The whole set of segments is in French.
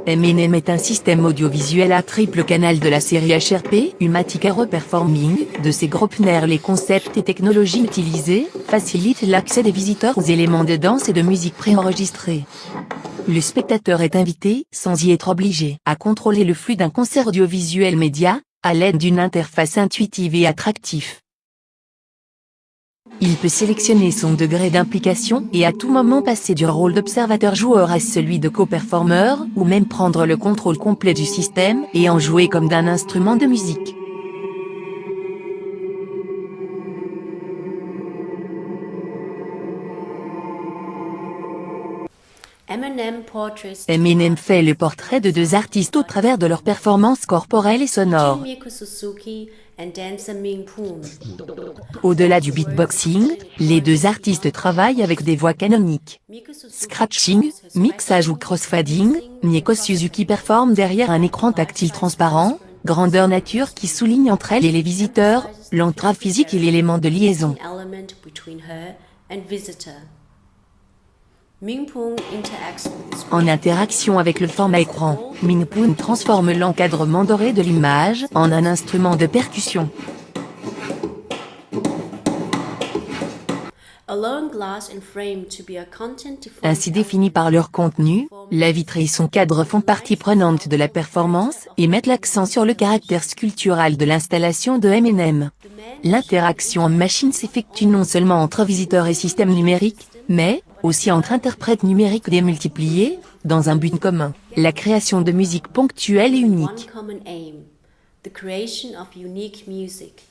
M&M est un système audiovisuel à triple canal de la série HRP, Humatic Aero Performing. De ses groupes NER, les concepts et technologies utilisées facilitent l'accès des visiteurs aux éléments de danse et de musique préenregistrés. Le spectateur est invité, sans y être obligé, à contrôler le flux d'un concert audiovisuel média, à l'aide d'une interface intuitive et attractive. Il peut sélectionner son degré d'implication et à tout moment passer du rôle d'observateur-joueur à celui de co-performeur, ou même prendre le contrôle complet du système et en jouer comme d'un instrument de musique. M&M fait le portrait de deux artistes au travers de leurs performances corporelles et sonores. Au-delà du beatboxing, les deux artistes travaillent avec des voix canoniques. Scratching, mixage ou crossfading, Mieko Suzuki performe derrière un écran tactile transparent, grandeur nature qui souligne entre elle et les visiteurs, l'entrave physique et l'élément de liaison. En interaction avec le format écran, Mingpun transforme l'encadrement doré de l'image en un instrument de percussion. Ainsi définis par leur contenu, la vitre et son cadre font partie prenante de la performance et mettent l'accent sur le caractère sculptural de l'installation de M&M. L'interaction en machine s'effectue non seulement entre visiteurs et système numérique, mais aussi entre interprètes numériques démultipliés, dans un but commun, la création de musique ponctuelle et unique.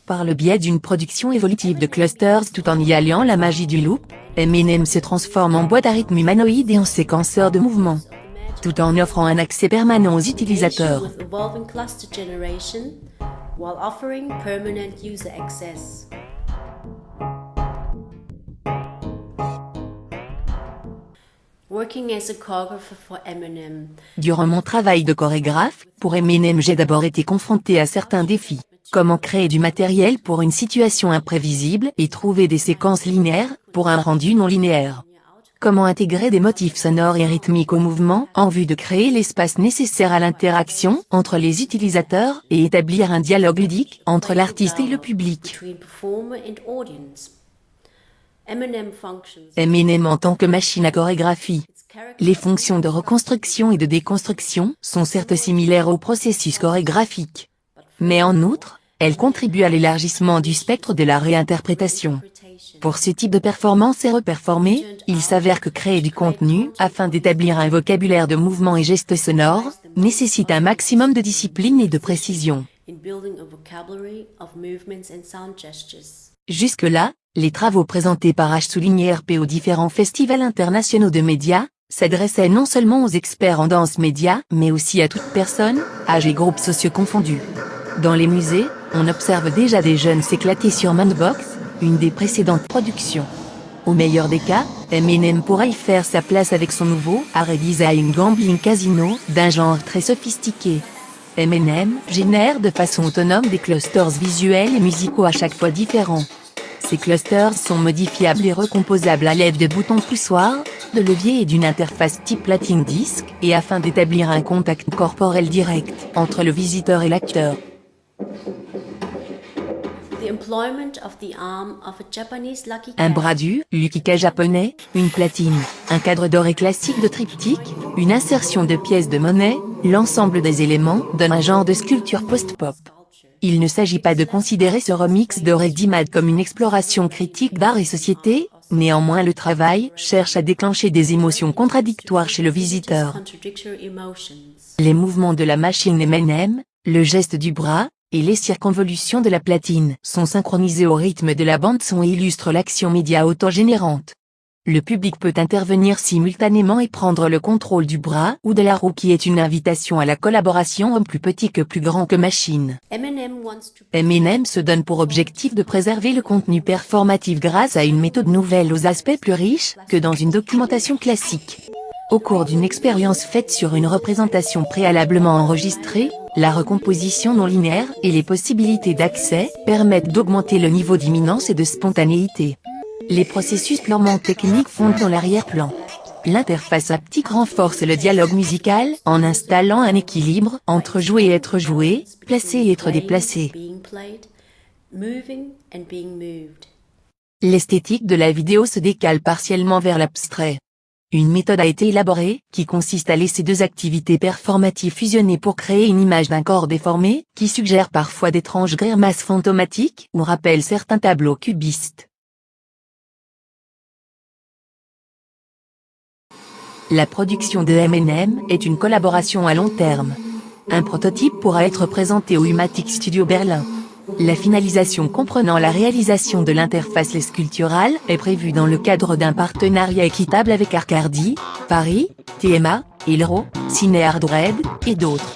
Par le biais d'une production évolutive de clusters tout en y alliant la magie du loop, M&M se transforme en boîte à rythme humanoïde et en séquenceur de mouvements, tout en offrant un accès permanent aux utilisateurs. Durant mon travail de chorégraphe, pour M&M j'ai d'abord été confronté à certains défis. Comment créer du matériel pour une situation imprévisible et trouver des séquences linéaires, pour un rendu non linéaire. Comment intégrer des motifs sonores et rythmiques au mouvement en vue de créer l'espace nécessaire à l'interaction entre les utilisateurs et établir un dialogue ludique entre l'artiste et le public. M&M en tant que machine à chorégraphie. Les fonctions de reconstruction et de déconstruction sont certes similaires au processus chorégraphique. Mais en outre, elles contribuent à l'élargissement du spectre de la réinterprétation. Pour ce type de performance et reperformer, il s'avère que créer du contenu, afin d'établir un vocabulaire de mouvements et gestes sonores, nécessite un maximum de discipline et de précision. Jusque-là, les travaux présentés par H_RP aux différents festivals internationaux de médias, s'adressaient non seulement aux experts en danse média, mais aussi à toute personne, âge et groupes sociaux confondus. Dans les musées, on observe déjà des jeunes s'éclater sur Manbox, une des précédentes productions. Au meilleur des cas, M&M pourra y faire sa place avec son nouveau art design Gambling Casino, d'un genre très sophistiqué. M&M génère de façon autonome des clusters visuels et musicaux à chaque fois différents. Ces clusters sont modifiables et recomposables à l'aide de boutons poussoirs, de leviers et d'une interface type Platine Disc, et afin d'établir un contact corporel direct entre le visiteur et l'acteur. Un bras du Lukika japonais, une platine, un cadre doré classique de triptyque, une insertion de pièces de monnaie, l'ensemble des éléments donne un genre de sculpture post-pop. Il ne s'agit pas de considérer ce remix de Redimad comme une exploration critique d'art et société, néanmoins le travail cherche à déclencher des émotions contradictoires chez le visiteur. Les mouvements de la machine M&M, le geste du bras, et les circonvolutions de la platine sont synchronisés au rythme de la bande-son et illustrent l'action média autogénérante. Le public peut intervenir simultanément et prendre le contrôle du bras ou de la roue qui est une invitation à la collaboration homme plus petit que plus grand que machine. M&M se donne pour objectif de préserver le contenu performatif grâce à une méthode nouvelle aux aspects plus riches que dans une documentation classique. Au cours d'une expérience faite sur une représentation préalablement enregistrée, la recomposition non linéaire et les possibilités d'accès permettent d'augmenter le niveau d'imminence et de spontanéité. Les processus purement techniques fondent dans l'arrière-plan. L'interface haptique renforce le dialogue musical en installant un équilibre entre jouer et être joué, placer et être déplacé. L'esthétique de la vidéo se décale partiellement vers l'abstrait. Une méthode a été élaborée, qui consiste à laisser deux activités performatives fusionner pour créer une image d'un corps déformé, qui suggère parfois d'étranges grimaces fantomatiques ou rappelle certains tableaux cubistes. La production de M&M est une collaboration à long terme. Un prototype pourra être présenté au Humatic Studio Berlin. La finalisation comprenant la réalisation de l'interface sculpturale est prévue dans le cadre d'un partenariat équitable avec Arcadie, Paris, TMA, Ilro, Ciné Hardred, et d'autres.